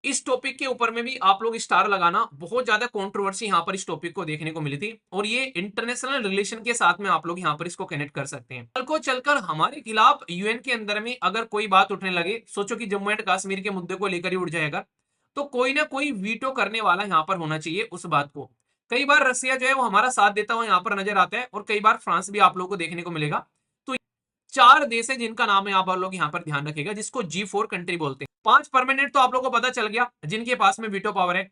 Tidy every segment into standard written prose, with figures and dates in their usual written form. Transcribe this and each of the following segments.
इस टॉपिक के ऊपर में भी आप लोग स्टार लगाना, बहुत ज्यादा कंट्रोवर्सी यहाँ पर इस टॉपिक को देखने को मिली थी और ये इंटरनेशनल रिलेशन के साथ में आप लोग यहाँ पर इसको कनेक्ट कर सकते हैं। कल को चलकर हमारे खिलाफ यूएन के अंदर में अगर कोई बात उठने लगे, सोचो कि जम्मू एंड कश्मीर के मुद्दे को लेकर ही उठ जाएगा, तो कोई ना कोई वीटो करने वाला यहाँ पर होना चाहिए उस बात को। कई बार रसिया जो है वो हमारा साथ देता हुआ यहाँ पर नजर आता है और कई बार फ्रांस भी आप लोग को देखने को मिलेगा। तो चार देश है जिनका नाम है आप लोग यहाँ पर ध्यान रखिएगा, जिसको G4 कंट्री बोलते हैं। 5 परमानेंट तो आप लोगों को पता चल गया जिनके पास में वीटो पावर है।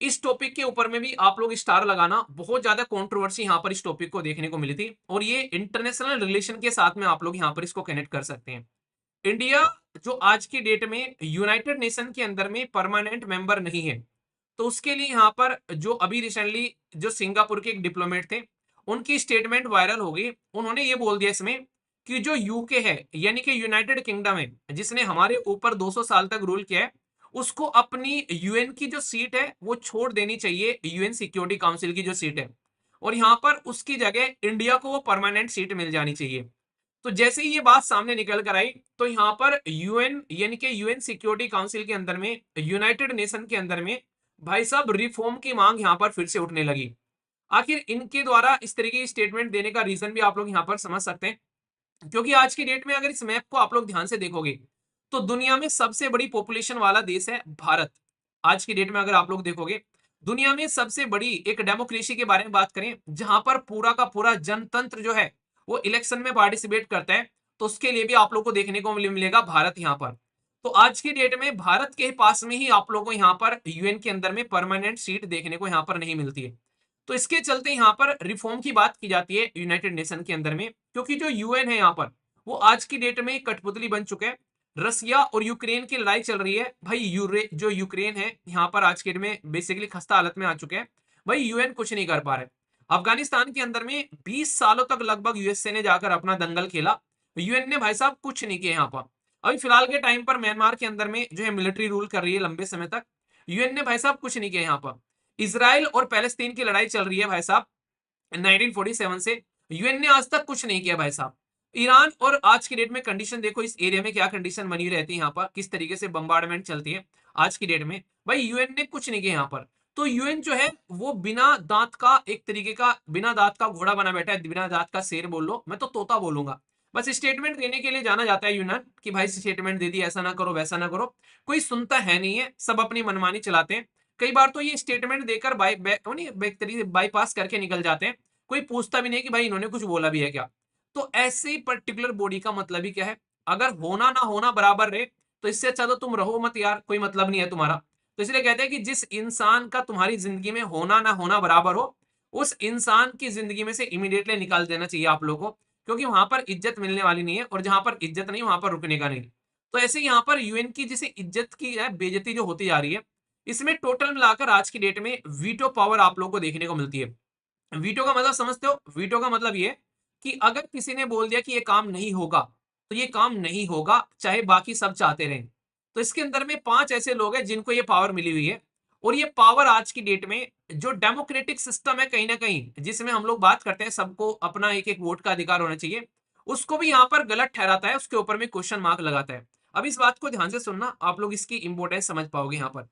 इस टॉपिक के ऊपर में भी आप लोग स्टार लगाना, बहुत ज्यादा कंट्रोवर्सी यहाँ पर इस टॉपिक को देखने को मिली थी और ये इंटरनेशनल रिलेशन के साथ में आप लोग यहाँ पर इसको कनेक्ट कर सकते हैं। इंडिया जो आज की डेट में यूनाइटेड नेशन के अंदर में परमानेंट मेंबर नहीं है, तो उसके लिए यहाँ पर जो अभी रिसेंटली जो सिंगापुर के एक डिप्लोमेट थे, उनकी स्टेटमेंट वायरल हो गई। उन्होंने ये बोल दिया इसमें कि जो यूके है यानी कि यूनाइटेड किंगडम है, जिसने हमारे ऊपर 200 साल तक रूल किया है, उसको अपनी यूएन की जो सीट है वो छोड़ देनी चाहिए, यूएन सिक्योरिटी काउंसिल की जो सीट है, और यहाँ पर उसकी जगह इंडिया को वो परमानेंट सीट मिल जानी चाहिए। तो जैसे ही ये बात सामने निकल कर आई, तो यहाँ पर यूएन यानी कि यूएन सिक्योरिटी काउंसिल के अंदर में, यूनाइटेड नेशन के अंदर में भाई साहब रिफॉर्म की मांग यहाँ पर फिर से उठने लगी। आखिर इनके द्वारा इस तरीके की स्टेटमेंट देने का रीजन भी आप लोग यहाँ पर समझ सकते हैं, क्योंकि आज की डेट में अगर इस मैप को आप लोग ध्यान से देखोगे तो दुनिया में सबसे बड़ी पॉपुलेशन वाला देश है भारत। आज की डेट में अगर आप लोग देखोगे, दुनिया में सबसे बड़ी एक डेमोक्रेसी के बारे में बात करें, जहां पर पूरा का पूरा जनतंत्र जो है वो इलेक्शन में पार्टिसिपेट करता है, तो उसके लिए भी आप लोग को देखने को मिलेगा भारत यहाँ पर। तो आज की डेट में भारत के पास में ही आप लोगों को यहाँ पर यूएन के अंदर में परमानेंट सीट देखने को यहाँ पर नहीं मिलती है। तो इसके चलते यहाँ पर रिफॉर्म की बात की जाती है यूनाइटेड नेशन के अंदर में, क्योंकि जो यूएन है यहाँ पर वो आज की डेट में कठपुतली बन चुका है। रसिया और यूक्रेन की लड़ाई चल रही है भाई, जो यूक्रेन है यहाँ पर आज के डेट में बेसिकली खस्ता हालत में आ चुके हैं भाई, यूएन कुछ नहीं कर पा रहे। अफगानिस्तान के अंदर में 20 सालों तक लगभग यूएसए ने जाकर अपना दंगल खेला, यूएन ने भाई साहब कुछ नहीं किया यहाँ पर। अभी फिलहाल के टाइम पर म्यांमार के अंदर में जो है मिलिट्री रूल कर रही है लंबे समय तक, यूएन ने भाई साहब कुछ नहीं किया यहाँ पर। इसराइल और पैलेस्तीन की लड़ाई चल रही है भाई साहब 1947 से, यूएन ने आज तक कुछ नहीं किया भाई साहब। ईरान और आज की डेट में कंडीशन देखो, इस एरिया में क्या कंडीशन बनी रहती है, यहाँ पर किस तरीके से बम्बार्डमेंट चलती है आज की डेट में, भाई यूएन ने कुछ नहीं किया यहाँ पर। तो यूएन जो है वो बिना दांत का एक तरीके का, बिना दांत का घोड़ा बना बैठा है, बिना दांत का शेर बोल लो, मैं तो तोता बोलूंगा। बस स्टेटमेंट देने के लिए जाना जाता है यूएन कि भाई स्टेटमेंट दे दी, ऐसा ना करो वैसा ना करो, कोई सुनता है नहीं है, सब अपनी मनमानी चलाते हैं। कई बार तो ये स्टेटमेंट देकर बाईपास करके निकल जाते हैं, कोई पूछता भी नहीं कि भाई इन्होंने कुछ बोला भी है क्या। तो ऐसे पर्टिकुलर बॉडी का मतलब ही क्या है, अगर होना ना होना बराबर रहे, तो इससे अच्छा तो तुम रहो मत यार, कोई मतलब नहीं है तुम्हारा। तो इसलिए कहते हैं कि जिस इंसान का तुम्हारी जिंदगी में होना ना होना बराबर हो, उस इंसान की जिंदगी में से इमीडिएटली निकाल देना चाहिए आप लोगों को, क्योंकि वहां पर इज्जत मिलने वाली नहीं है, और जहां पर इज्जत नहीं वहां पर रुकने का नहीं। तो ऐसे यहाँ पर यूएन की जिसे इज्जत की है बेइज्जती जो होती जा रही है, इसमें टोटल मिलाकर आज की डेट में वीटो पावर आप लोगों को देखने को मिलती है। वीटो का मतलब समझते हो, वीटो का मतलब ये कि अगर किसी ने बोल दिया कि ये काम नहीं होगा, तो ये काम नहीं होगा चाहे बाकी सब चाहते रहें। तो इसके अंदर में 5 ऐसे लोग हैं जिनको ये पावर मिली हुई है, और ये पावर आज की डेट में जो डेमोक्रेटिक सिस्टम है कहीं ना कहीं, जिसमें हम लोग बात करते हैं सबको अपना एक एक वोट का अधिकार होना चाहिए, उसको भी यहाँ पर गलत ठहराता है, उसके ऊपर में क्वेश्चन मार्क लगाता है। अब इस बात को ध्यान से सुनना, आप लोग इसकी इंपोर्टेंस समझ पाओगे। यहाँ पर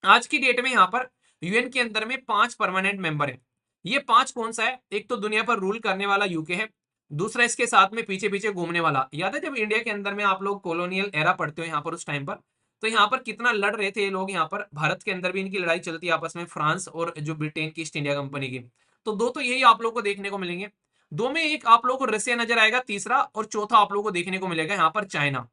आज की डेट में यहाँ पर यूएन के अंदर में 5 परमानेंट मेंबर है। ये 5 कौन सा है, एक तो दुनिया पर रूल करने वाला यूके है, दूसरा इसके साथ में पीछे पीछे घूमने वाला, याद है जब इंडिया के अंदर में आप लोग कॉलोनियल एरा पढ़ते हो यहाँ पर उस टाइम पर, तो यहाँ पर कितना लड़ रहे थे ये लोग, यहाँ पर भारत के अंदर भी इनकी लड़ाई चलती है आपस में, फ्रांस और जो ब्रिटेन की ईस्ट इंडिया कंपनी की। तो दो तो यही आप लोग को देखने को मिलेंगे, दो में एक आप लोग को रसिया नजर आएगा, तीसरा और चौथा आप लोग को देखने को मिलेगा यहाँ पर चाइना,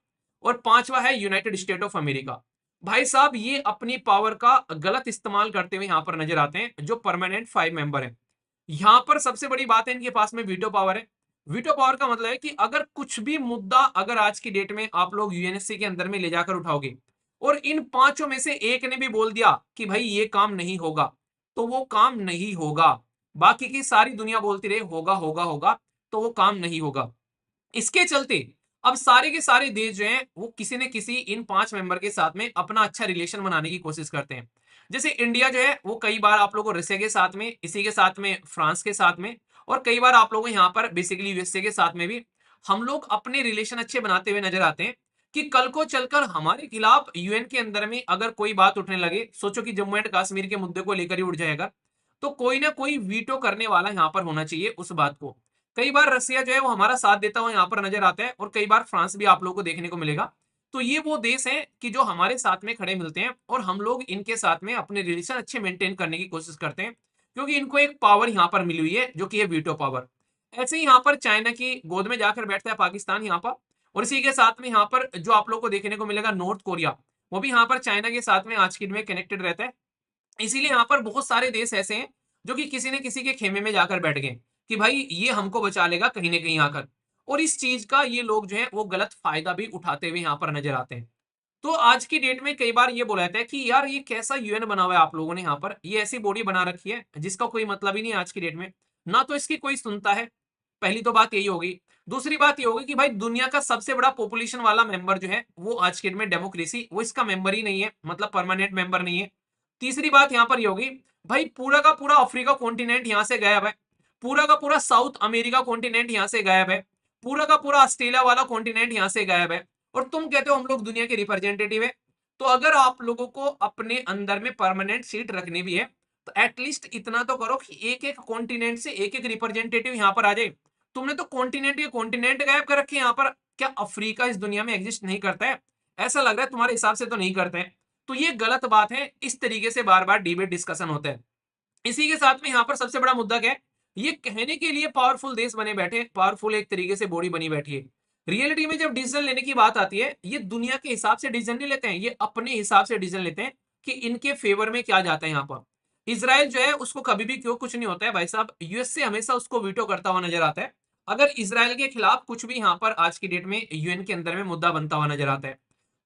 और पांचवा है यूनाइटेड स्टेट ऑफ अमेरिका। भाई साहब ये अपनी पावर का गलत इस्तेमाल करते हुए यहाँ पर नजर आते हैं, जो परमानेंट 5 मेंबर है। यहाँ पर सबसे बड़ी बात है इनके पास में वीटो पावर है। वीटो पावर का मतलब है कि अगर कुछ भी मुद्दा अगर आज की डेट में आप लोग यूएनएससी के अंदर में ले जाकर उठाओगे, और इन पांचों में से एक ने भी बोल दिया कि भाई ये काम नहीं होगा, तो वो काम नहीं होगा। बाकी की सारी दुनिया बोलती रहे होगा होगा होगा, तो वो काम नहीं होगा। इसके चलते अब सारे के सारे देश जो हैं वो किसी न किसी इन 5 मेंबर के साथ में अपना अच्छा रिलेशन बनाने की कोशिश करते हैं। जैसे इंडिया जो है वो कई बार आप लोगों को रसिया के साथ में, इसी के साथ में फ्रांस के साथ में, और कई बार आप लोगों को यहाँ पर बेसिकली यूएसए के साथ में भी हम लोग अपने रिलेशन अच्छे बनाते हुए नजर आते हैं। कि कल को चलकर हमारे खिलाफ यूएन के अंदर में अगर कोई बात उठने लगे, सोचो कि जम्मू एंड कश्मीर के मुद्दे को लेकर ही उठ जाएगा, तो कोई ना कोई वीटो करने वाला यहाँ पर होना चाहिए उस बात को। कई बार रसिया जो है वो हमारा साथ देता हुआ यहाँ पर नजर आता है, और कई बार फ्रांस भी आप लोगों को देखने को मिलेगा। तो ये वो देश है कि जो हमारे साथ में खड़े मिलते हैं, और हम लोग इनके साथ में अपने रिलेशन अच्छे मेंटेन करने की कोशिश करते हैं, क्योंकि इनको एक पावर यहाँ पर मिली हुई है जो कि है वीटो पावर। ऐसे ही यहाँ पर चाइना की गोद में जाकर बैठता है पाकिस्तान यहाँ पर, और इसी के साथ में यहाँ पर जो आप लोग को देखने को मिलेगा नॉर्थ कोरिया, वो भी यहाँ पर चाइना के साथ में आज की डेट में कनेक्टेड रहता है। इसीलिए यहाँ पर बहुत सारे देश ऐसे हैं जो कि किसी न किसी के खेमे में जाकर बैठ गए कि भाई ये हमको बचा लेगा कहीं ना कहीं आकर, और इस चीज का ये लोग जो है वो गलत फायदा भी उठाते हुए यहाँ पर नजर आते हैं। तो आज की डेट में कई बार ये बोला जाता है कि यार ये कैसा यूएन बना हुआ है आप लोगों ने, यहाँ पर ये ऐसी बॉडी बना रखी है जिसका कोई मतलब ही नहीं है आज की डेट में, ना तो इसकी कोई सुनता है। पहली तो बात यही होगी। दूसरी बात ये होगी कि भाई दुनिया का सबसे बड़ा पॉपुलेशन वाला मेंबर जो है वो आज के डेट में डेमोक्रेसी, वो इसका मेंबर ही नहीं है, मतलब परमानेंट मेंबर नहीं है। तीसरी बात यहाँ पर ये होगी, भाई पूरा का पूरा अफ्रीका कॉन्टिनेंट यहाँ से गायब है, पूरा का पूरा साउथ अमेरिका कॉन्टिनेंट यहाँ से गायब है, पूरा का पूरा ऑस्ट्रेलिया वाला कॉन्टिनेंट यहाँ से गायब है, और तुम कहते हो हम लोग दुनिया के रिप्रेजेंटेटिव है। तो अगर आप लोगों को अपने अंदर में परमानेंट सीट रखनी भी है, तो एटलीस्ट इतना तो करो कि एक एक कॉन्टिनेंट से एक एक रिप्रेजेंटेटिव यहाँ पर आ जाए। तुमने तो कॉन्टिनेंट के कॉन्टिनेंट गायब कर रखे हैं यहाँ पर। क्या अफ्रीका इस दुनिया में एग्जिस्ट नहीं करता है? ऐसा लग रहा है तुम्हारे हिसाब से तो नहीं करते हैं। तो ये गलत बात है, इस तरीके से बार बार डिबेट डिस्कशन होता है। इसी के साथ में यहाँ पर सबसे बड़ा मुद्दा क्या है, ये कहने के लिए पावरफुल देश बने बैठे, पावरफुल एक तरीके से बॉडी बनी बैठी है। रियलिटी में जब डिसीजन लेने की बात आती है, ये दुनिया के हिसाब से डिसीजन नहीं लेते हैं, ये अपने हिसाब से डिसीजन लेते हैं कि इनके फेवर में क्या जाता है। यहाँ पर इसराइल जो है उसको कभी भी क्यों कुछ नहीं होता है भाई साहब, यूएसए हमेशा उसको वीटो करता हुआ नजर आता है अगर इसराइल के खिलाफ कुछ भी यहाँ पर आज की डेट में यूएन के अंदर में मुद्दा बनता हुआ नजर आता है।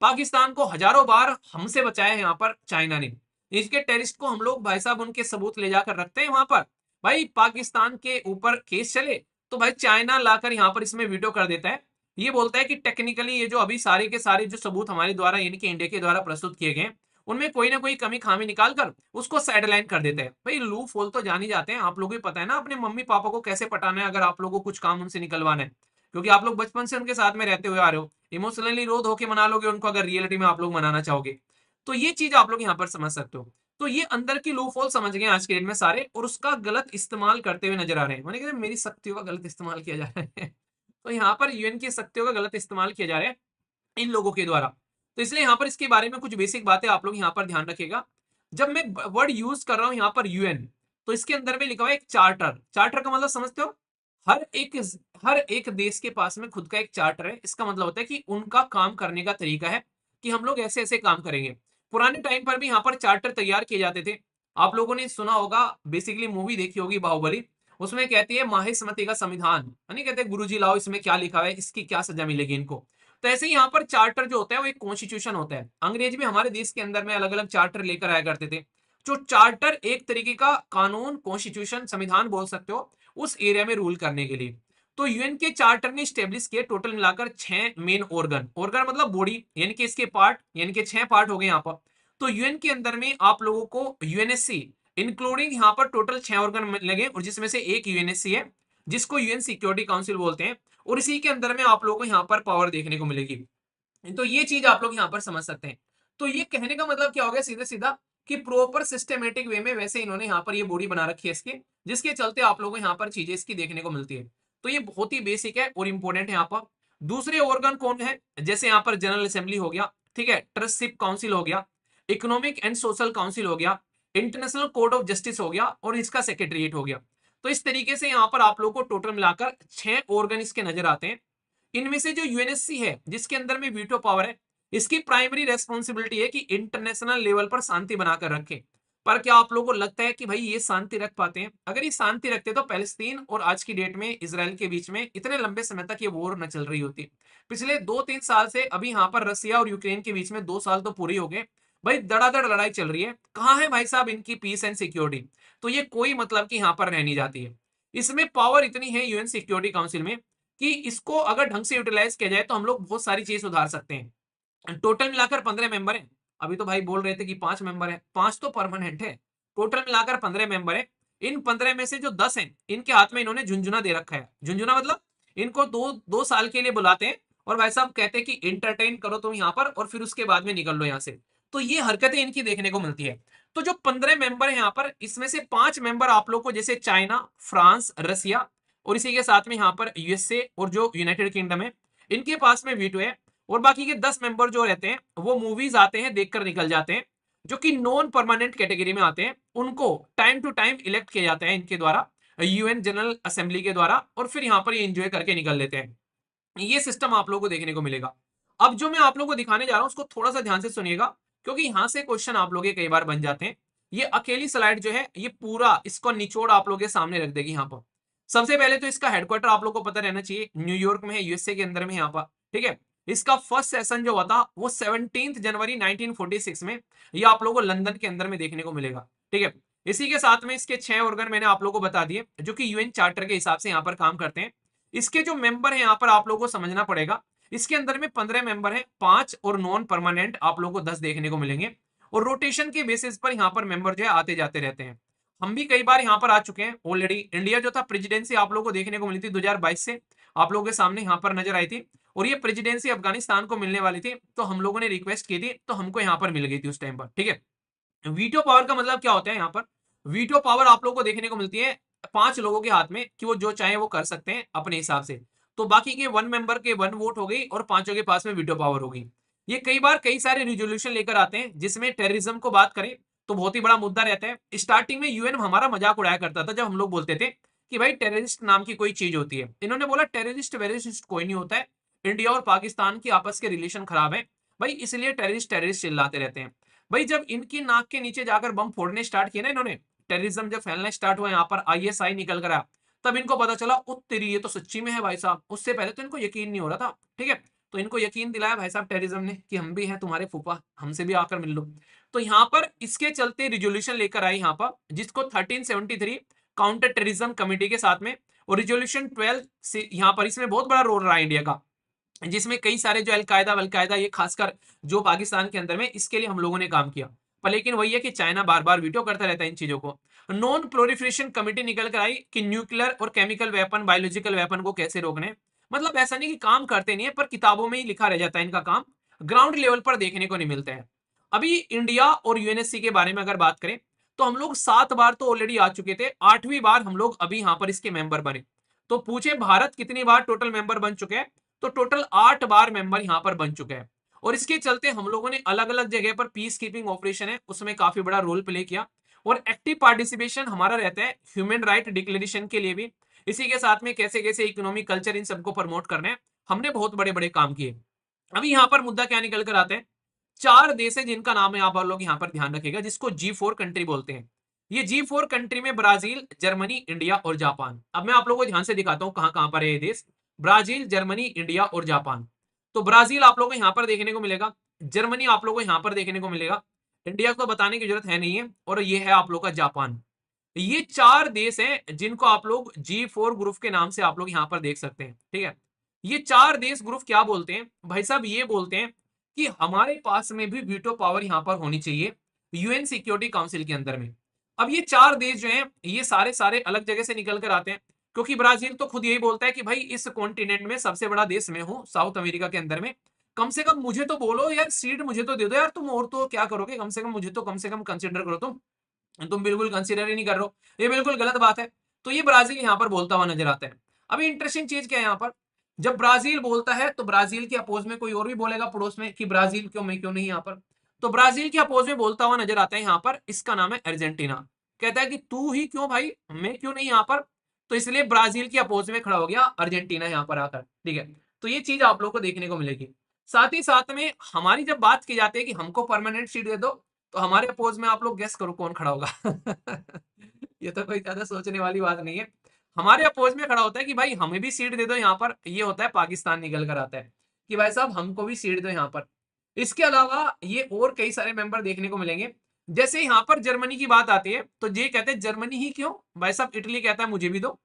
पाकिस्तान को हजारों बार हमसे बचाया है यहाँ पर चाइना ने। इसके टेररिस्ट को हम लोग भाई साहब उनके सबूत ले जाकर रखते हैं वहां पर, भाई पाकिस्तान के ऊपर केस चले तो भाई चाइना लाकर यहाँ पर इसमें वीटो कर देता है। ये बोलता है कि टेक्निकली ये जो अभी सारे के सारे जो सबूत हमारे द्वारा यानी कि इंडिया के द्वारा प्रस्तुत किए गए, उनमें कोई ना कोई कमी खामी निकाल कर उसको साइडलाइन कर देते हैं। भाई लू फोल तो जान ही जाते हैं, आप लोगों को पता है ना अपने मम्मी पापा को कैसे पटाना है अगर आप लोगों को कुछ काम उनसे निकलवाना है, क्योंकि आप लोग बचपन से उनके साथ में रहते हुए आ रहे हो। इमोशनली रो धो के मना लोगे उनको अगर रियलिटी में आप लोग मनाना चाहोगे। तो ये चीज आप लोग यहाँ पर समझ सकते हो। तो ये अंदर की लूप होल समझ गए आज के डेट में सारे, और उसका गलत इस्तेमाल करते हुए नजर आ रहे हैं। मैंने कहा मेरी शक्तियों का गलत इस्तेमाल किया जा रहा है तो यहाँ पर यूएन की शक्तियों का गलत इस्तेमाल किया जा रहा है इन लोगों के द्वारा। तो इसलिए यहाँ पर इसके बारे में कुछ बेसिक बातें आप लोग यहाँ पर ध्यान रखिएगा। जब मैं वर्ड यूज कर रहा हूँ यहाँ पर यूएन, तो इसके अंदर में लिखा हुआ है एक चार्टर। चार्टर का मतलब समझते हो? हर एक हर एक देश के पास में खुद का एक चार्टर है। इसका मतलब होता है कि उनका काम करने का तरीका है कि हम लोग ऐसे ऐसे काम करेंगे। पुराने टाइम पर भी यहाँ पर चार्टर तैयार किए जाते थे। आप लोगों ने सुना होगा, बेसिकली मूवी देखी होगी बाहुबली, उसमें कहती है माहिष्मति का संविधान, नहीं कहते गुरुजी लाओ इसमें क्या लिखा है, इसकी क्या सजा मिलेगी इनको। तो ऐसे ही यहाँ पर चार्टर जो होता है वो एक कॉन्स्टिट्यूशन होता है। अंग्रेज भी हमारे देश के अंदर में अलग अलग चार्टर लेकर आया करते थे। जो चार्टर एक तरीके का कानून, कॉन्स्टिट्यूशन, संविधान बोल सकते हो, उस एरिया में रूल करने के लिए। तो यूएन के चार्टर ने स्टेब्लिश किए टोटल मिलाकर 6 मेन ऑर्गन। ऑर्गन मतलब बॉडी, यानी कि इसके पार्ट, यानी कि 6 पार्ट हो गए यहाँ पर। तो यूएन के अंदर में आप लोगों को यूएनएससी इंक्लूडिंग यहाँ पर टोटल 6 ऑर्गन लगे, और जिसमें से एक यूएनएससी है जिसको यूएन सिक्योरिटी काउंसिल बोलते हैं, और इसी के अंदर में आप लोगों को यहाँ पर पावर देखने को मिलेगी। तो ये चीज आप लोग यहाँ पर समझ सकते हैं। तो ये कहने का मतलब क्या हो गया सीधे सीधा, कि प्रॉपर सिस्टमेटिक वे में वैसे इन्होंने यहाँ पर ये बॉडी बना रखी है इसके, जिसके चलते आप लोगों को यहाँ पर चीजें इसकी देखने को मिलती है। तो ये बहुत ही बेसिक है और इंपॉर्टेंट है यहाँ पर। दूसरे ऑर्गन कौन है, जैसे यहाँ पर जनरल असेंबली हो गया, ठीक है, ट्रस्टशिप काउंसिल हो गया, इकोनॉमिक एंड सोशल काउंसिल हो गया, इंटरनेशनल कोर्ट ऑफ जस्टिस हो गया, और इसका सेक्रेटरीट हो गया। तो इस तरीके से यहाँ पर आप लोगों को टोटल मिलाकर 6 ऑर्गन इसके नजर आते हैं। इनमें से जो यूएनएससी है जिसके अंदर में वीटो पावर है, इसकी प्राइमरी रेस्पॉन्सिबिलिटी है कि इंटरनेशनल लेवल पर शांति बनाकर रखें। पर क्या आप लोगों को लगता है कि भाई ये शांति रख पाते हैं? अगर ये शांति रखते तो पैलेस्तीन और आज की डेट में इसराइल के बीच में इतने लंबे समय तक ये वॉर न चल रही होती। पिछले 2-3 साल से अभी यहाँ पर रसिया और यूक्रेन के बीच में 2 साल तो पूरी हो गए, भाई धड़ाधड़ लड़ाई चल रही है। कहाँ है भाई साहब इनकी पीस एंड सिक्योरिटी? तो ये कोई मतलब कि यहाँ पर रह नहीं जाती है। इसमें पावर इतनी है यूएन सिक्योरिटी काउंसिल में कि इसको अगर ढंग से यूटिलाइज किया जाए तो हम लोग बहुत सारी चीज सुधार सकते हैं। टोटल मिलाकर 15 मेंबर हैं। अभी तो भाई बोल रहे थे कि 5 मेंबर है, 5 तो परमानेंट है। टोटल मिलाकर 15 मेंबर है। इन 15 में से जो 10 हैं इनके हाथ में इन्होंने झुंझुना दे रखा है। झुंझुना मतलब इनको 2 साल के लिए बुलाते हैं और भाई साहब कहते हैं कि इंटरटेन करो तुम यहाँ पर और फिर उसके बाद में निकल लो यहाँ से। तो ये हरकतें इनकी देखने को मिलती है। तो जो 15 मेंबर है यहाँ पर, इसमें से 5 मेंबर आप लोग को जैसे चाइना, फ्रांस, रसिया और इसी के साथ में यहाँ पर यूएसए और जो यूनाइटेड किंगडम है, इनके पास में वीटो है। और बाकी के 10 मेंबर जो रहते हैं वो मूवीज आते हैं देखकर निकल जाते हैं, जो कि नॉन परमानेंट कैटेगरी में आते हैं। उनको टाइम टू टाइम इलेक्ट किया जाता है इनके द्वारा, यूएन जनरल असेंबली के द्वारा, और फिर यहाँ पर ये एंजॉय करके निकल लेते हैं। ये सिस्टम आप लोगों को देखने को मिलेगा। अब जो मैं आप लोगों को दिखाने जा रहा हूं उसको थोड़ा सा ध्यान से सुनिएगा, क्योंकि यहां से क्वेश्चन आप लोग के कई बार बन जाते हैं। ये अकेली स्लाइड जो है ये पूरा इसको निचोड़ आप लोगों के सामने रख देगी यहाँ पर। सबसे पहले तो इसका हेडक्वार्टर आप लोग को पता रहना चाहिए, न्यूयॉर्क में है, यूएसए के अंदर में यहाँ पर। ठीक है, इसका फर्स्ट सेशन जो हुआ था वो 17 जनवरी 1946 में, ये आप लोगों को लंदन के अंदर में देखने को मिलेगा। ठीक है, इसी के साथ में इसके 6 ऑर्गन मैंने आप लोगों को बता दिए, जो कि यूएन चार्टर के हिसाब से यहाँ पर काम करते हैं। इसके जो मेंबर है यहाँ पर आप लोगों को समझना पड़ेगा, इसके अंदर में 15 मेंबर हैं, 5 और नॉन परमानेंट आप लोगों को 10 देखने को मिलेंगे। और रोटेशन के बेसिस पर यहाँ पर मेंबर जो है आते जाते रहते हैं। हम भी कई बार यहाँ पर आ चुके हैं ऑलरेडी। इंडिया जो था प्रेसिडेंसी आप लोगों को देखने को मिली थी 2022 से, आप लोगों के सामने यहाँ पर नजर आई थी। और ये प्रेसिडेंसी अफगानिस्तान को मिलने वाली थी, तो हम लोगों ने रिक्वेस्ट की थी, तो हमको यहाँ पर मिल गई थी उस टाइम पर। ठीक है, वीटो पावर का मतलब क्या होता है यहाँ पर? वीटो पावर आप लोगों को देखने को मिलती है 5 लोगों के हाथ में, कि वो जो चाहे वो कर सकते हैं अपने हिसाब से। तो बाकी के 1 मेंबर के 1 वोट हो गई और 5 के पास में वीटो पावर हो गई। ये कई बार कई सारे रिजोल्यूशन लेकर आते हैं, जिसमें टेररिज्म को बात करें तो बहुत ही बड़ा मुद्दा रहता है। स्टार्टिंग में यूएन हमारा मजाक उड़ाया करता था, जब हम लोग बोलते थे कि भाई टेररिस्ट नाम की कोई चीज होती है। इन्होंने बोला टेररिस्ट वेरिस्ट कोई नहीं होता है, इंडिया और पाकिस्तान की आपस के रिलेशन खराब है भाई, इसलिए टेररिस्ट टेररिस्ट चिल्लाते रहते हैं। भाई जब इनकी नाक के नीचे जाकर बम फोड़ने स्टार्ट किए ना इन्होंने, टेररिज्म जब फैलना स्टार्ट हुआ, यहाँ पर आईएसआई निकल कर आया, तब इनको पता चला उत्तरी ये तो सच्ची में है भाई साहब। उससे पहले तो इनको यकीन नहीं हो रहा था। ठीक है, तो इनको यकीन दिलाया भाई साहब टेररिज्म ने कि हम भी हैं तुम्हारे फूफा, हमसे भी आकर मिल लो। तो यहाँ पर इसके चलते रिजोल्यूशन लेकर आई यहाँ पर, जिसको 1373 काउंटर टेररिज्म कमेटी के साथ में, और रिजोल्यूशन 12 से यहाँ पर इसमें बहुत बड़ा रोल रहा है इंडिया का, जिसमें कई सारे जो अलकायदा वलकायदा ये खासकर जो पाकिस्तान के अंदर में, इसके लिए हम लोगों ने काम किया। पर लेकिन वही है कि चाइना बार बार वीटो करता रहता है इन चीजों को। नॉन प्रोलिफरेशन कमेटी निकल कर आई कि न्यूक्लियर और केमिकल वेपन, बायोलॉजिकल वेपन को कैसे रोकने। मतलब ऐसा नहीं कि काम करते नहीं है, पर किताबों में ही लिखा रह जाता है इनका काम, ग्राउंड लेवल पर देखने को नहीं मिलता है। अभी इंडिया और यूएनएससी के बारे में अगर बात करें, तो हम लोग 7 बार तो ऑलरेडी आ चुके थे, 8वीं बार हम लोग अभी यहाँ पर इसके मेंबर बने। तो पूछे भारत कितनी बार टोटल मेंबर बन चुके हैं, तो टोटल 8 बार मेंबर यहां पर बन चुके हैं। और इसके चलते हम लोगों ने अलग अलग जगह पर पीस कीपिंग ऑपरेशन है उसमें काफी बड़ा रोल प्ले किया, और एक्टिव पार्टिसिपेशन हमारा रहता है ह्यूमन राइट डिक्लेरेशन के लिए भी। इसी के साथ में कैसे कैसे इकोनॉमिक कल्चर इन सबको प्रमोट करना है, हमने बहुत बड़े बड़े काम किए। अभी यहाँ पर मुद्दा क्या निकल कर आते हैं, 4 देश है जिनका नाम है आप लोग यहाँ पर ध्यान रखिएगा, जिसको G4 कंट्री बोलते हैं। ये G4 कंट्री में ब्राजील, जर्मनी, इंडिया और जापान। अब मैं आप लोगों को ध्यान से दिखाता हूँ कहां कहां पर है ये देश। ब्राजील, जर्मनी, इंडिया और जापान। तो ब्राजील आप लोगों को यहाँ पर देखने को मिलेगा, जर्मनी आप लोगों को यहाँ पर देखने को मिलेगा, इंडिया को बताने की जरूरत है नहीं है, और ये है आप लोग का जापान। ये 4 देश हैं जिनको आप लोग G4 ग्रुप के नाम से आप लोग यहाँ पर देख सकते हैं। ठीक है, ये 4 देश ग्रुप क्या बोलते हैं भाई साहब, ये बोलते हैं कि हमारे पास में भी वीटो पावर यहाँ पर होनी चाहिए यूएन सिक्योरिटी काउंसिल के अंदर में। अब ये 4 देश जो हैं ये सारे सारे अलग जगह से निकल कर आते हैं, क्योंकि ब्राजील तो खुद यही बोलता है कि भाई इस कॉन्टिनेंट में सबसे बड़ा देश मैं हूँ, साउथ अमेरिका के अंदर में, कम से कम मुझे तो बोलो यार, सीट मुझे तो दे दो यार तुम, और तो क्या करोगे, कम से कम मुझे तो कम से कम कंसिडर करो तुम बिल्कुल कंसिडर ही नहीं कर रहे हो, ये बिल्कुल गलत बात है। तो ये ब्राजील यहाँ पर बोलता हुआ नजर आता है। अभी इंटरेस्टिंग चीज क्या है यहाँ पर, जब ब्राजील बोलता है तो ब्राजील के अपोज में कोई और भी बोलेगा पड़ोस में कि ब्राजील क्यों, मैं क्यों नहीं यहाँ पर। तो ब्राजील के अपोज में बोलता हुआ नजर आता है यहाँ पर, इसका नाम है अर्जेंटीना। कहता है कि तू ही क्यों भाई, मैं क्यों नहीं यहाँ पर। तो इसलिए ब्राजील के अपोज में खड़ा हो गया अर्जेंटीना यहाँ पर आकर। ठीक है, तो ये चीज आप लोग को देखने को मिलेगी। साथ ही साथ में हमारी जब बात की जाती है कि हमको परमानेंट सीट दे दो, तो हमारे अपोज में आप लोग गेस करो कौन खड़ा होगा। ये तो कोई ज्यादा सोचने वाली बात नहीं है। हमारे अपोज में खड़ा होता है कि भाई हमें भी सीट दे दो यहाँ पर, ये होता है पाकिस्तान निकल कर आता है कि भाई साहब हमको भी सीट दो यहाँ पर। इसके अलावा ये और कई सारे मेंबर देखने को मिलेंगे। जैसे यहाँ पर जर्मनी की बात आती है, तो ये कहते हैं जर्मनी ही क्यों भाई साहब, इटली कहता है मुझे भी दो,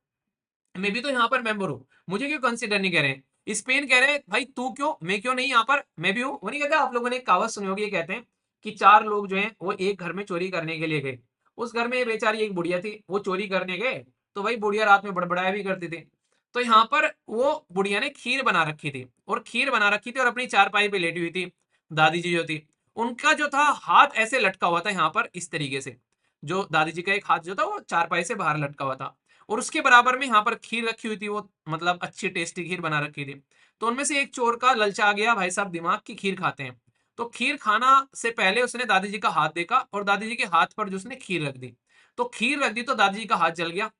मैं भी तो यहाँ पर मेंबर हूँ, मुझे क्यों कंसिडर नहीं कर रहे हैं। स्पेन कह रहे हैं भाई तू क्यों, मैं क्यों नहीं यहाँ पर, मैं भी हूँ। वो नहीं कहते, आप लोगों ने एक कहावत सुनी होगी, ये कहते हैं कि 4 लोग जो हैं वो एक घर में चोरी करने के लिए गए। उस घर में बेचारी एक बुढ़िया थी, वो चोरी करने गए, तो भाई बुढ़िया रात में बड़बड़ाया भी करती थी। तो यहाँ पर वो बुढ़िया ने खीर बना रखी थी, और खीर बना रखी थी और अपनी चारपाई पे लेटी हुई थी। दादी जी जो थी, उनका जो था हाथ ऐसे लटका हुआ था यहाँ पर इस तरीके से, जो दादी जी का एक हाथ जो था वो चारपाई से बाहर लटका हुआ था, और उसके बराबर में यहाँ पर खीर रखी हुई थी, वो मतलब अच्छी टेस्टी खीर बना रखी थी। तो उनमें से एक चोर का ललचा आ गया, भाई साहब दिमाग की खीर खाते हैं। तो खीर खाना से पहले उसने दादी जी का हाथ देखा, और दादी जी के हाथ पर जो उसने खीर रख दी। तो खीर रख दी तो दादी जी का हाथ जल गया।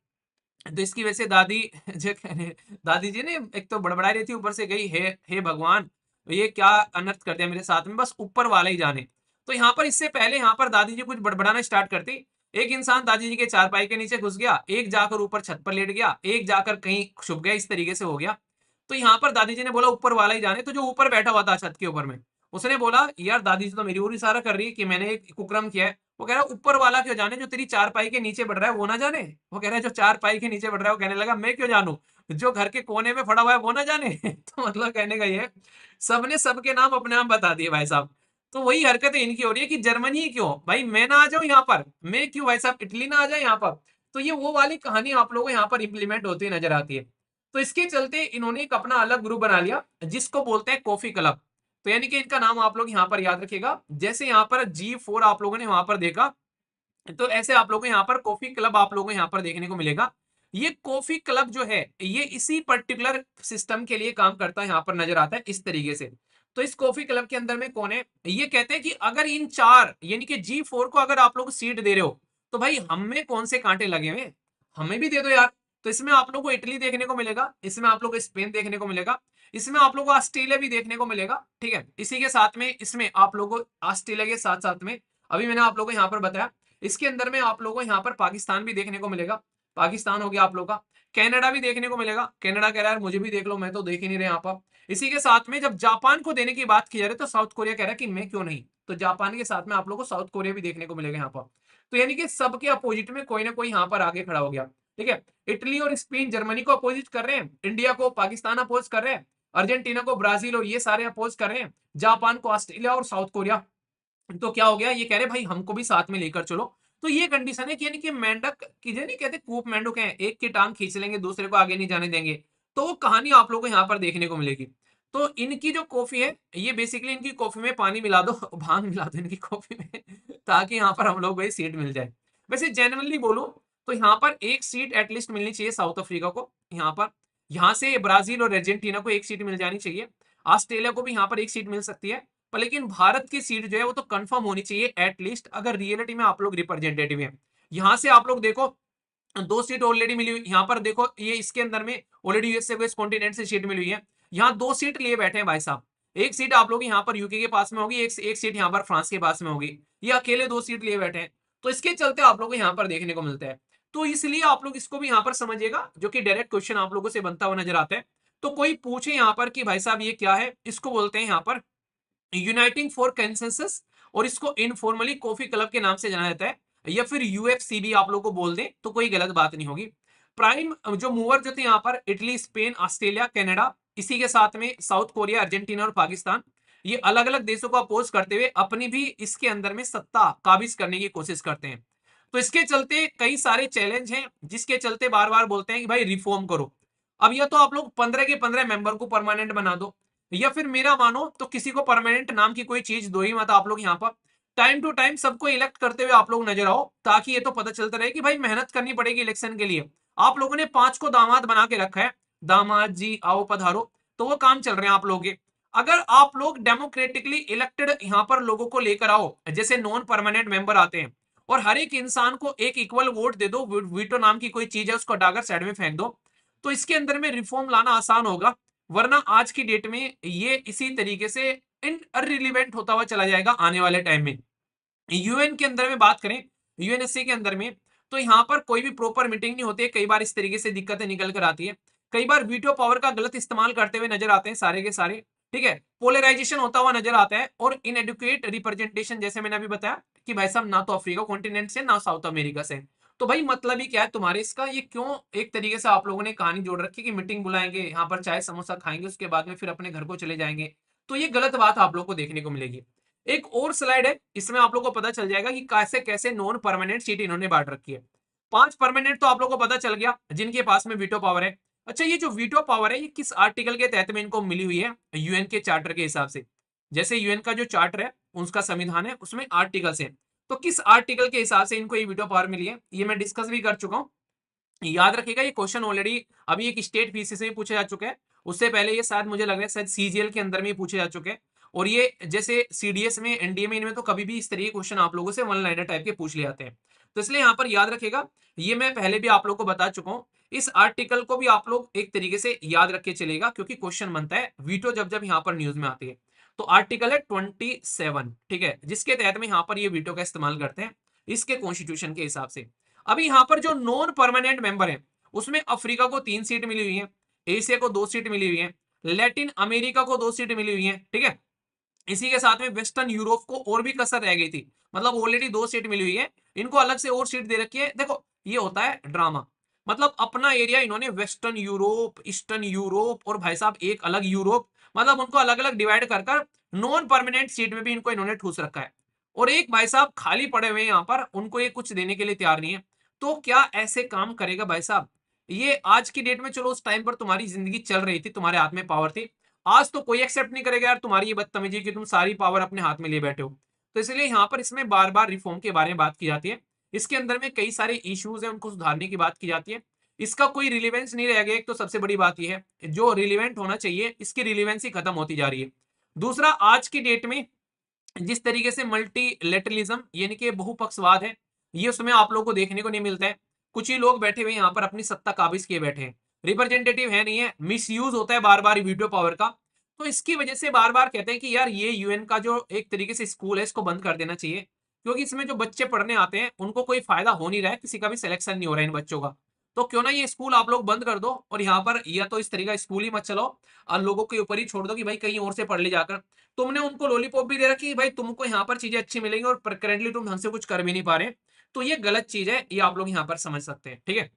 तो इसकी वजह से दादी जो दादी जी ने एक तो बड़बड़ा रही थी, ऊपर से गई, हे भगवान, ये क्या अनर्थ कर दिया मेरे साथ में, बस ऊपर वाला ही जाने। तो यहाँ पर इससे पहले यहाँ पर दादी जी कुछ बड़बड़ाना स्टार्ट करती, एक इंसान दादी जी के चारपाई के नीचे घुस गया, एक जाकर ऊपर छत पर लेट गया, एक जाकर कहीं छुप गया, इस तरीके से हो गया। तो यहाँ पर दादी जी ने बोला ऊपर वाला ही जाने। तो जो ऊपर बैठा हुआ था छत के ऊपर में, उसने बोला यार दादी जी तो मेरी ओर इशारा कर रही है कि मैंने एक कुकर्म किया है। वो कह रहा है ऊपर वाला क्यों जाने, जो तेरी चारपाई के नीचे बढ़ रहा है वो ना जाने। वो कह रहा है जो चारपाई के नीचे बढ़ रहा है, वो कहने लगा मैं क्यों जानू, जो घर के कोने में पड़ा हुआ है वो ना जाने। तो मतलब कहने का ये है, सबने सबके नाम अपने आप बता दिए भाई साहब। तो वही हरकतें इनकी हो रही है कि जर्मनी क्यों भाई, मैं ना आ जाऊं यहाँ पर, मैं क्यों भाई साहब इटली ना आ जाए यहाँ पर। तो ये वो वाली कहानी आप लोगों को यहाँ पर इंप्लीमेंट होती नजर आती है। तो इसके चलते इन्होंने एक अपना अलग ग्रुप बना लिया, जिसको बोलते हैं कॉफी क्लब। तो यानी कि इनका नाम आप लोग यहाँ पर याद रखिएगा, जैसे यहाँ पर G4 आप लोगों ने वहां पर देखा, तो ऐसे आप लोगों को यहाँ पर कॉफी क्लब आप लोगों को यहाँ पर देखने को मिलेगा। ये कॉफी क्लब जो है ये इसी पर्टिकुलर सिस्टम के लिए काम करता है, यहाँ पर नजर आता है इस तरीके से। तो इस कॉफी क्लब के अंदर में कौन है, ये कहते हैं कि अगर इन चार यानी कि G4 को अगर आप लोग सीट दे रहे हो, तो भाई हम में कौन से कांटे लगे हुए, हमें भी दे दो यार। तो इसमें आप लोग को इटली देखने को मिलेगा, इसमें आप लोग को स्पेन देखने को मिलेगा, इसमें आप लोग को ऑस्ट्रेलिया भी देखने को मिलेगा, ठीक है। इसी के साथ में इसमें आप लोग को ऑस्ट्रेलिया के साथ साथ में अभी मैंने आप लोग को यहाँ पर बताया, इसके अंदर में आप लोगों को यहाँ पर पाकिस्तान भी देखने को मिलेगा। पाकिस्तान हो गया आप लोग का। कनाडा भी देखने को मिलेगा, कनाडा कह रहा है मुझे भी देख लो, मैं तो देख ही नहीं रहे यहाँ पर। इसी के साथ में जब जापान को देने की बात की जा रही है, तो साउथ कोरिया कह रहा है कि मैं क्यों नहीं। तो जापान के साथ में आप लोग को साउथ कोरिया भी देखने को मिलेगा यहाँ पर। तो यानी कि सबके अपोजिट में कोई ना कोई यहाँ पर आगे खड़ा हो गया, ठीक है। इटली और स्पेन जर्मनी को अपोजिट कर रहे हैं, इंडिया को पाकिस्तान अपोज कर रहे हैं, अर्जेंटीना को ब्राजील और ये सारे अपोज कर रहे हैं, जापान को ऑस्ट्रेलिया और साउथ कोरिया। तो क्या हो गया, ये कह रहे भाई हमको भी साथ में लेकर चलो। तो ये कंडीशन है कि यानी कि मेंढक की नहीं कहते, कूप मेंढक हैं, एक की टांग खींच लेंगे दूसरे को आगे नहीं जाने देंगे। तो वो कहानी आप लोगों को यहाँ पर देखने को मिलेगी। तो इनकी जो कॉफी है, ये बेसिकली इनकी कॉफी में पानी मिला दो, भांग मिला दो इनकी कॉफी में, ताकि यहाँ पर हम लोग को सीट मिल जाए। वैसे जेनुअनली बोलूं तो यहाँ पर एक सीट एटलीस्ट मिलनी चाहिए साउथ अफ्रीका को, यहाँ पर। यहाँ से ब्राजील और अर्जेंटीना को एक सीट मिल जानी चाहिए, ऑस्ट्रेलिया को भी यहाँ पर एक सीट मिल सकती है। पर लेकिन भारत की सीट जो है वो तो कंफर्म होनी चाहिए एटलीस्ट, अगर रियलिटी में आप लोग रिप्रेजेंटेटिव हैं। यहां से आप लोग देखो, दो सीट ऑलरेडी मिली हुई, यहाँ पर देखो ये इसके अंदर में ऑलरेडी यूएसए को इस कॉन्टिनेंट से सीट मिली हुई है। यहाँ दो सीट लिए बैठे हैं भाई साहब, एक सीट आप लोग यहाँ पर यूके के पास में होगी, एक सीट यहाँ पर फ्रांस के पास में होगी, ये अकेले दो सीट लिए बैठे हैं। तो इसके चलते आप लोग को यहाँ पर देखने को मिलता है। तो इसलिए आप लोग इसको भी यहाँ पर समझिएगा, जो कि डायरेक्ट क्वेश्चन आप लोगों से बनता हुआ नजर आता है। तो कोई पूछे यहाँ पर कि भाई साहब ये क्या है, इसको बोलते हैं यहाँ पर यूनाइटिंग फॉर कंसेंसस, और इसको इनफॉर्मली कॉफी क्लब के नाम से जाना जाता है, या फिर यूएफसी भी आप लोग को बोल दें तो कोई गलत बात नहीं होगी। प्राइम जो मूवर जो थे यहाँ पर इटली, स्पेन, ऑस्ट्रेलिया, कनाडा, इसी के साथ में साउथ कोरिया, अर्जेंटीना और पाकिस्तान, ये अलग अलग देशों को अपोज करते हुए अपनी भी इसके अंदर में सत्ता काबिज करने की कोशिश करते हैं। तो इसके चलते कई सारे चैलेंज हैं, जिसके चलते बार बार बोलते हैं कि भाई रिफॉर्म करो। अब या तो आप लोग 15 के 15 मेंबर को परमानेंट बना दो, या फिर मेरा मानो तो किसी को परमानेंट नाम की कोई चीज दो ही मत। आप लोग यहाँ पर टाइम टू टाइम सबको इलेक्ट करते हुए आप लोग नजर आओ, ताकि ये तो पता चलता रहे कि भाई मेहनत करनी पड़ेगी इलेक्शन के लिए। आप लोगों ने 5 को दामाद बना के रखा है, दामाद जी आओ पधारो, तो वो काम चल रहे हैं आप लोगों के। अगर आप लोग डेमोक्रेटिकली इलेक्टेड यहाँ पर लोगों को लेकर आओ, जैसे नॉन परमानेंट मेंबर आते हैं, और हर एक इंसान को एक इक्वल वोट दे दो, वीटो नाम की कोई चीज है उसको हटाकर साइड में फेंक दो, तो इसके अंदर में रिफॉर्म लाना आसान होगा। वरना आज की डेट में ये इसी तरीके से इनरिलीवेंट होता हुआ चला जाएगा आने वाले टाइम में। यूएन के अंदर में बात करें, यूएनएससी के अंदर में, तो यहाँ पर कोई भी प्रॉपर मीटिंग नहीं होती है, कई बार इस तरीके से दिक्कतें निकल कर आती है, कई बार वीटो पावर का गलत इस्तेमाल करते हुए नजर आते हैं सारे के सारे, ठीक है। पोलराइजेशन होता हुआ नजर आता है, और इनएडुकेट रिप्रेजेंटेशन, जैसे मैंने अभी बताया कि भाई साहब ना तो अफ्रीका कॉन्टिनेंट से ना साउथ अमेरिका से। तो भाई मतलब ही क्या है तुम्हारे इसका, ये क्यों एक तरीके से आप लोगों ने कहानी जोड़ रखी कि मीटिंग बुलाएंगे, यहाँ पर चाय समोसा खाएंगे, उसके बाद में फिर अपने घर को चले जाएंगे। तो ये गलत बात आप लोग को देखने को मिलेगी। एक और स्लाइड है, इसमें आप लोग को पता चल जाएगा कि कैसे कैसे नॉन परमानेंट सीट इन्होंने बांट रखी है। 5 परमानेंट तो आप लोग को पता चल गया, जिनके पास में वीटो पावर है। अच्छा, ये जो वीटो पावर है ये किस आर्टिकल के तहत में इनको मिली हुई है? यूएन के चार्टर के हिसाब से। जैसे यूएन का जो चार्टर है, उसका संविधान है, उसमें आर्टिकल्स हैं। तो किस आर्टिकल के हिसाब से इनको ये वीटो पावर मिली है, ये मैं डिस्कस भी कर चुका हूँ। याद रखिएगा, ये क्वेश्चन ऑलरेडी अभी एक स्टेट पीसीएस में पूछा जा चुका है। उससे पहले ये शायद मुझे लग रहा है शायद सीजीएल के अंदर में ही पूछे जा चुके हैं। और ये जैसे सीडीएस में, एनडीए में, इनमें तो कभी भी इस तरह के क्वेश्चन आप लोगों से वन लाइनर टाइप के पूछ लिए जाते हैं। तो इसलिए यहाँ पर याद रखिएगा, ये मैं पहले भी आप लोग को बता चुका हूँ। इस आर्टिकल को भी आप लोग एक तरीके से याद रख के चलेगा, क्योंकि क्वेश्चन बनता है वीटो जब जब यहाँ पर न्यूज में आती है। तो आर्टिकल है 27, ठीक है, जिसके तहत में यहाँ पर ये वीटो का इस्तेमाल करते हैं इसके कॉन्स्टिट्यूशन के हिसाब से। अभी यहाँ पर जो नॉन परमानेंट मेंबर है, उसमें अफ्रीका को 3 सीट मिली हुई है, एशिया को 2 सीट मिली हुई है, लैटिन अमेरिका को 2 सीट मिली हुई है, ठीक है। इसी के साथ में वेस्टर्न यूरोप को और भी कसर रह गई थी, मतलब ऑलरेडी 2 सीट मिली हुई है, इनको अलग से और सीट दे रखी है। देखो, ये होता है ड्रामा, मतलब अपना एरिया इन्होंने वेस्टर्न यूरोप, ईस्टर्न यूरोप और भाई साहब एक अलग यूरोप, मतलब उनको अलग अलग डिवाइड कर कर नॉन परमानेंट सीट में भी इनको इन्होंने ठूस रखा है। और एक भाई साहब खाली पड़े हुए हैं यहाँ पर, उनको ये कुछ देने के लिए तैयार नहीं है। तो क्या ऐसे काम करेगा भाई साहब? ये आज की डेट में, चलो उस टाइम पर तुम्हारी जिंदगी चल रही थी, तुम्हारे हाथ में पावर थी। आज तो कोई एक्सेप्ट नहीं करेगा यार तुम्हारी ये बदतमीजी कि तुम सारी पावर अपने हाथ में लिए बैठे हो। तो इसलिए यहाँ पर इसमें बार बार रिफॉर्म के बारे में बात की जाती है। इसके अंदर में कई सारे इश्यूज हैं, उनको सुधारने की बात की जाती है। इसका कोई रिलेवेंस नहीं रह गया, एक तो सबसे बड़ी बात यह है, जो रिलेवेंट होना चाहिए इसकी रिलेवेंस ही खत्म होती जा रही है। दूसरा, आज की डेट में जिस तरीके से मल्टीलेटरलिज्म यानी कि बहुपक्षवाद है, ये उसमें आप लोगों को देखने को नहीं मिलता है। कुछ ही लोग बैठे हुए यहाँ पर अपनी सत्ता काबिज किए बैठे हैं, रिप्रेजेंटेटिव है नहीं है, मिस यूज होता है बार बार वीटो पावर का। तो इसकी वजह से बार बार कहते हैं कि यार ये यूएन का जो एक तरीके से स्कूल है, इसको बंद कर देना चाहिए, क्योंकि इसमें जो बच्चे पढ़ने आते हैं उनको कोई फायदा हो नहीं रहा है, किसी का भी सिलेक्शन नहीं हो रहा है इन बच्चों का। तो क्यों ना ये स्कूल आप लोग बंद कर दो, और यहाँ पर या तो इस तरीका स्कूल ही मत चलाओ, और लोगों के ऊपर ही छोड़ दो कि भाई कहीं और से पढ़ ले जाकर। तुमने उनको लॉलीपॉप भी दे रखी है, भाई तुमको यहाँ पर चीजें अच्छी मिलेंगी और करेंटली तुम ढंग से कुछ कर भी नहीं पा रहे। तो ये गलत चीज है, ये आप लोग यहाँ पर समझ सकते हैं, ठीक है।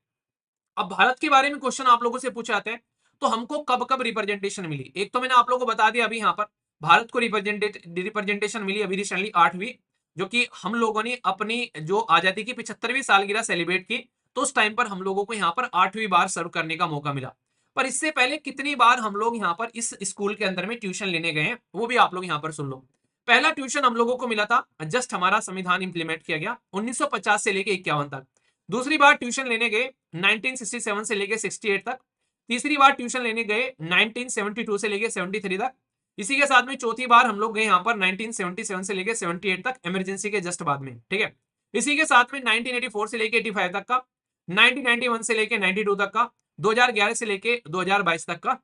अब भारत के बारे में क्वेश्चन आप लोगों से पूछे जाते हैं, तो हमको कब कब रिप्रेजेंटेशन मिली, एक तो मैंने आप लोगों को बता दिया अभी यहाँ पर, भारत को रिप्रेजेंटेशन मिली अभी रिसेंटली 8वीं, जो कि हम लोगों ने अपनी जो आजादी की 75वीं सालगिरह सेलिब्रेट की, तो उस टाइम पर हम लोगों को यहाँ पर 8वीं बार सर्व करने का मौका मिला। पर इससे पहले कितनी बार हम लोग यहाँ पर इस स्कूल के अंदर में ट्यूशन लेने गए हैं, वो भी आप लोग यहाँ पर सुन लो। पहला ट्यूशन हम लोगों को मिला था जस्ट हमारा संविधान इंप्लीमेंट किया गया 1950 से लेके 51 तक। दूसरी बार ट्यूशन लेने गए 1967 से लेके 68 तक। तीसरी बार ट्यूशन लेने गए 1972 से लेके 73 तक। इसी के साथ में चौथी बार हम लोग गए यहाँ पर 1977 से लेके 78 तक, इमरजेंसी के जस्ट बाद में, ठीक है। इसी के साथ में 1984 से लेके 85 तक का, 1991 से लेके 92 तक का, 2011 से लेके 2022 तक का।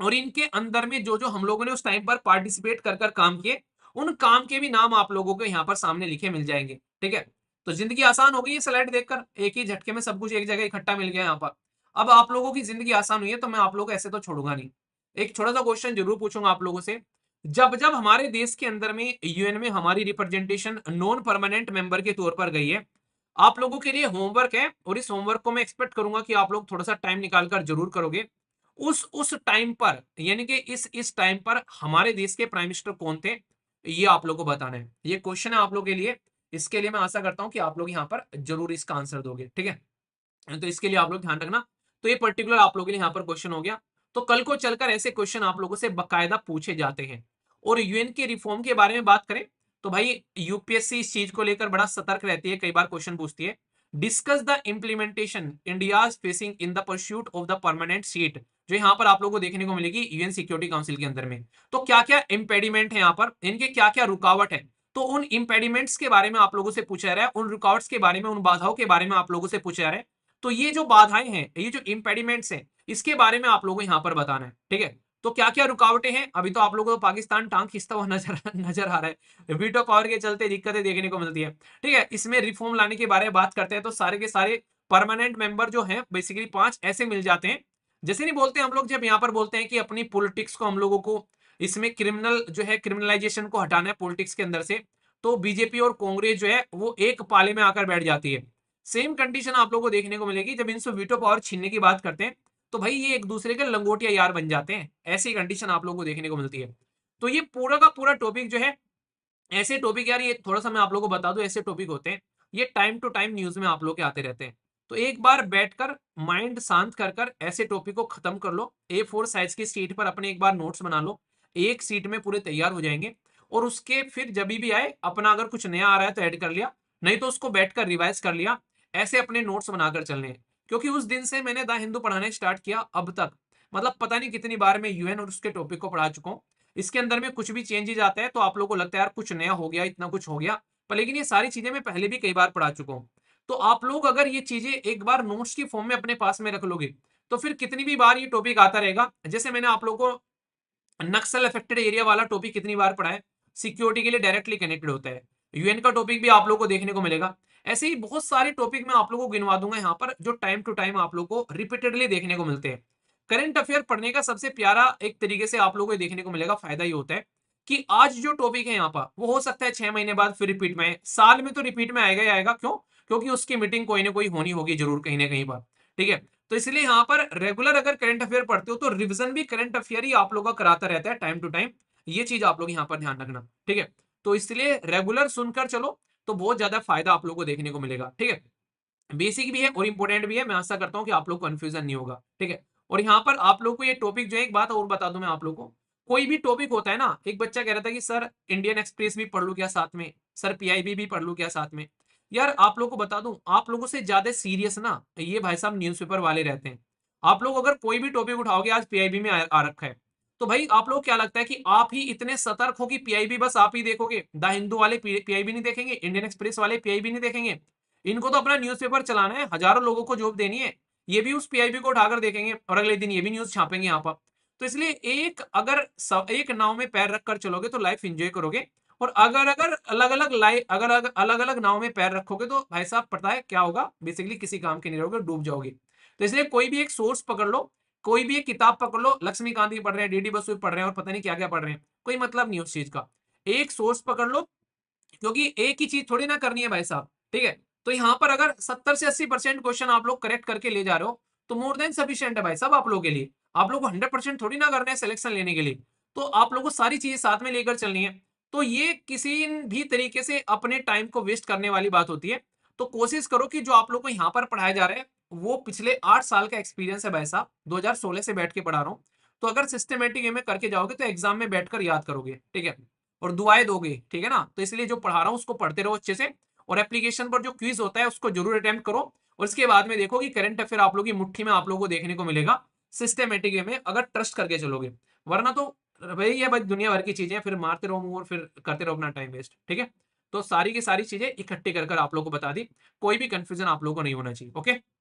और इनके अंदर में जो जो हम लोगों ने उस टाइम पर पार्टिसिपेट कर कर काम किए, उन काम के भी नाम आप लोगों को यहाँ पर सामने लिखे मिल जाएंगे, ठीक है। तो जिंदगी आसान हो गई है स्लाइड देखकर, एक ही झटके में सब कुछ एक जगह इकट्ठा मिल गया यहाँ पर। अब आप लोगों की जिंदगी आसान हुई है, तो मैं आप लोगों को ऐसे तो छोड़ूंगा नहीं। एक छोटा सा क्वेश्चन जरूर पूछूंगा आप लोगों से, जब जब हमारे देश के अंदर में यूएन में हमारी रिप्रेजेंटेशन नॉन परमानेंट मेंबर के तौर पर गई है, आप लोगों के लिए होमवर्क है, और इस होमवर्क को मैं एक्सपेक्ट करूंगा कि आप लोग थोड़ा सा टाइम निकालकर जरूर करोगे। उस टाइम पर, यानी कि इस टाइम पर हमारे देश के प्राइम मिनिस्टर कौन थे, ये आप लोगों को बताना है। ये क्वेश्चन है आप लोगों के लिए, इसके लिए मैं आशा करता हूं कि आप लोग यहाँ पर जरूर इसका आंसर दोगे, ठीक है। तो इसके लिए आप लोग ध्यान रखना। तो ये पर्टिकुलर आप लोगों के लिए यहाँ पर क्वेश्चन हो गया। तो कल को चलकर ऐसे क्वेश्चन आप लोगों से बकायदा पूछे जाते हैं। और यूएन के रिफॉर्म के बारे में बात करें, तो भाई यूपीएससी इस चीज को लेकर बड़ा सतर्क रहती है, कई बार क्वेश्चन पूछती है, discuss the implementation India facing in the pursuit of the permanent seat, जो यहाँ पर आप लोगों को देखने को मिलेगी यूएन सिक्योरिटी काउंसिल के अंदर में। तो क्या क्या इंपेडिमेंट है यहाँ पर, इनके क्या क्या रुकावट है, तो उन इंपेडिमेंट्स के बारे में आप लोगों से पूछा जा रहा है, उन रुकावट्स के बारे में, उन बाधाओं के बारे में आप लोगों से पूछा जा रहा है। तो ये जो बाधाएं हैं, ये जो इंपेडिमेंट्स हैं, इसके बारे में आप लोगों को यहाँ पर बताना है, ठीक है। तो क्या क्या रुकावटें हैं, अभी तो आप लोगों को पाकिस्तान टांग खींचता हुआ नजर आ रहा है, वीटो पावर के चलते दिक्कतें देखने को मिलती है, ठीक है। इसमें रिफॉर्म लाने के बारे में बात करते हैं, तो सारे के सारे परमानेंट मेंबर जो हैं बेसिकली 5 ऐसे मिल जाते हैं। जैसे नहीं बोलते हम लोग, जब यहाँ पर बोलते हैं कि अपनी पॉलिटिक्स को हम लोगों को इसमें क्रिमिनल जो है, क्रिमिनलाइजेशन को हटाना है पॉलिटिक्स के अंदर से, तो बीजेपी और कांग्रेस जो है वो एक पाले में आकर बैठ जाती है। सेम कंडीशन आप लोगों को देखने को मिलेगी जब इनसे वीटो पावर छीनने की बात करते हैं, तो भाई ये एक दूसरे के लंगोटिया यार बन जाते हैं, ऐसी कंडीशन आप लोगों को देखने को मिलती है। तो ये पूरा का पूरा टॉपिक जो है, ऐसे टॉपिक यार, ये थोड़ा सा मैं आप लोगों को बता दूं, ऐसे टॉपिक होते हैं, ये टाइम टू टाइम न्यूज में आप लोग के आते रहते हैं। तो एक बार बैठकर माइंड शांत कर कर ऐसे टॉपिक को खत्म कर लो। A4 साइज की सीट पर अपने एक बार नोट्स बना लो, एक सीट में पूरे तैयार हो जाएंगे। और उसके फिर जब भी आए अपना अगर कुछ नया आ रहा है तो ऐड कर लिया, नहीं तो उसको बैठकर रिवाइज कर लिया। ऐसे अपने नोट्स बनाकर चलने हैं। क्योंकि उस दिन से मैंने द हिंदू पढ़ाने स्टार्ट किया अब तक, मतलब पता नहीं कितनी बार मैं यूएन और उसके टॉपिक को पढ़ा चुका हूँ। इसके अंदर में कुछ भी चेंजेज आता है तो आप लोगों को लगता है यार कुछ नया हो गया, इतना कुछ हो गया, पर लेकिन ये सारी चीजें मैं पहले भी कई बार पढ़ा चुका हूँ। तो आप लोग अगर ये चीजें एक बार नोट्स की फॉर्म में अपने पास में रख लोगे तो फिर कितनी भी बार ये टॉपिक आता रहेगा। जैसे मैंने आप लोगों को नक्सल अफेक्टेड एरिया वाला टॉपिक कितनी बार पढ़ा है, सिक्योरिटी के लिए डायरेक्टली कनेक्टेड होता है। यूएन का टॉपिक भी आप लोगों को देखने को मिलेगा। ऐसे ही बहुत सारे टॉपिक मैं आप लोगों को गिनवा दूंगा यहाँ पर, जो टाइम टू टाइम आप लोगों को रिपीटेडली देखने को मिलते हैं। करंट अफेयर पढ़ने का सबसे प्यारा एक तरीके से आप लोगों को देखने को मिलेगा फायदा ये होता है कि आज जो टॉपिक है यहाँ पर वो हो सकता है 6 महीने बाद फिर रिपीट में आए, साल में तो रिपीट में आएगा ही आएगा। क्यों? क्योंकि उसकी मीटिंग कोई ना कोई होनी होगी जरूर कहीं ना कहीं पर। ठीक है, तो इसलिए यहाँ पर रेगुलर अगर करंट अफेयर पढ़ते हो तो रिवीजन भी करंट अफेयर ही आप लोगों का कराता रहता है टाइम टू टाइम। ये चीज आप लोग यहाँ पर ध्यान रखना। ठीक है, तो इसलिए रेगुलर सुनकर चलो तो बहुत ज्यादा फायदा आप लोगों को देखने को मिलेगा। ठीक है, बेसिक भी है और इंपॉर्टेंट भी है। मैं आशा करता हूँ कि आप लोग कंफ्यूजन नहीं होगा। ठीक है, और यहाँ पर आप लोग को ये टॉपिक जो है, एक बात और बता दूं मैं आप लोग को, कोई भी टॉपिक होता है ना, एक बच्चा कह रहा था कि सर इंडियन एक्सप्रेस भी पढ़ लूं क्या साथ में, सर पीआईबी भी पढ़ लूं क्या साथ में। यार आप लोग को बता दूं, आप लोगों से ज्यादा सीरियस ना ये भाई साहब न्यूज़पेपर वाले रहते हैं। आप लोग अगर कोई भी टॉपिक उठाओगे, आज पीआईबी में आ रखा है, तो भाई आप लोग क्या लगता है कि आप ही इतने सतर्क हो कि पीआईबी बस आप ही देखोगे, द हिंदू वाले पीआईबी नहीं देखेंगे, इंडियन एक्सप्रेस वाले पीआईबी नहीं देखेंगे। इनको तो अपना न्यूज़पेपर चलाना है, हजारों लोगों को जॉब देनी है, ये भी उस पीआईबी को उठाकर देखेंगे और अगले दिन ये भी न्यूज छापेंगे यहाँ पर। तो इसलिए एक नाव में पैर रखकर चलोगे तो लाइफ एंजॉय करोगे। और अगर अगर अलग अलग लाइफ अगर अलग अलग नाव में पैर रखोगे तो भाई साहब पता है क्या होगा, बेसिकली किसी काम के नहीं रहोगे, डूब जाओगे। तो इसलिए कोई भी एक सोर्स पकड़ लो, कोई भी एक किताब पकड़ लो, लक्ष्मीकांत की पढ़ रहे हैं, डीडी बसु पढ़ रहे हैं और पता नहीं क्या क्या पढ़ रहे हैं, कोई मतलब नहीं उस चीज का। एक सोर्स पकड़ लो, क्योंकि एक ही चीज थोड़ी ना करनी है भाई साहब। ठीक है, तो यहाँ पर अगर 70 से 80% क्वेश्चन आप लोग करेक्ट करके ले जा रहे हो तो मोर देन सफिशियंट है भाई साहब आप लोगों के लिए। आप लोग को 100% थोड़ी ना करना है सिलेक्शन लेने के लिए, तो आप लोग को सारी चीजें साथ में लेकर चलनी है। तो ये किसी भी तरीके से अपने टाइम को वेस्ट करने वाली बात होती है। तो कोशिश करो कि जो आप लोग को यहाँ पर पढ़ाया जा रहा है वो पिछले 8 साल का एक्सपीरियंस है भाई साहब, 2016 से बैठ के पढ़ा रहा हूँ। तो अगर सिस्टमेटिक वे में करके जाओगे तो एग्जाम में बैठकर याद करोगे। ठीक है, और दुआएं दोगे। ठीक है ना, तो इसलिए जो पढ़ा रहा हूँ उसको पढ़ते रहो अच्छे से, और एप्लीकेशन पर जो क्विज होता है उसको जरूर अटेम्प्ट करो। और उसके बाद में देखो कि करंट अफेयर आप लोग की मुट्ठी में आप लोगों को देखने को मिलेगा सिस्टमेटिक वे में, अगर ट्रस्ट करके चलोगे। वरना तो भाई ये भाई दुनिया भर की चीजें फिर मारते रहो मुंह और फिर करते रहो अपना टाइम वेस्ट। ठीक है, तो सारी की सारी चीजें इकट्ठी कर आप लोग को बता दी, कोई भी कंफ्यूजन आप लोगों को नहीं होना चाहिए। ओके।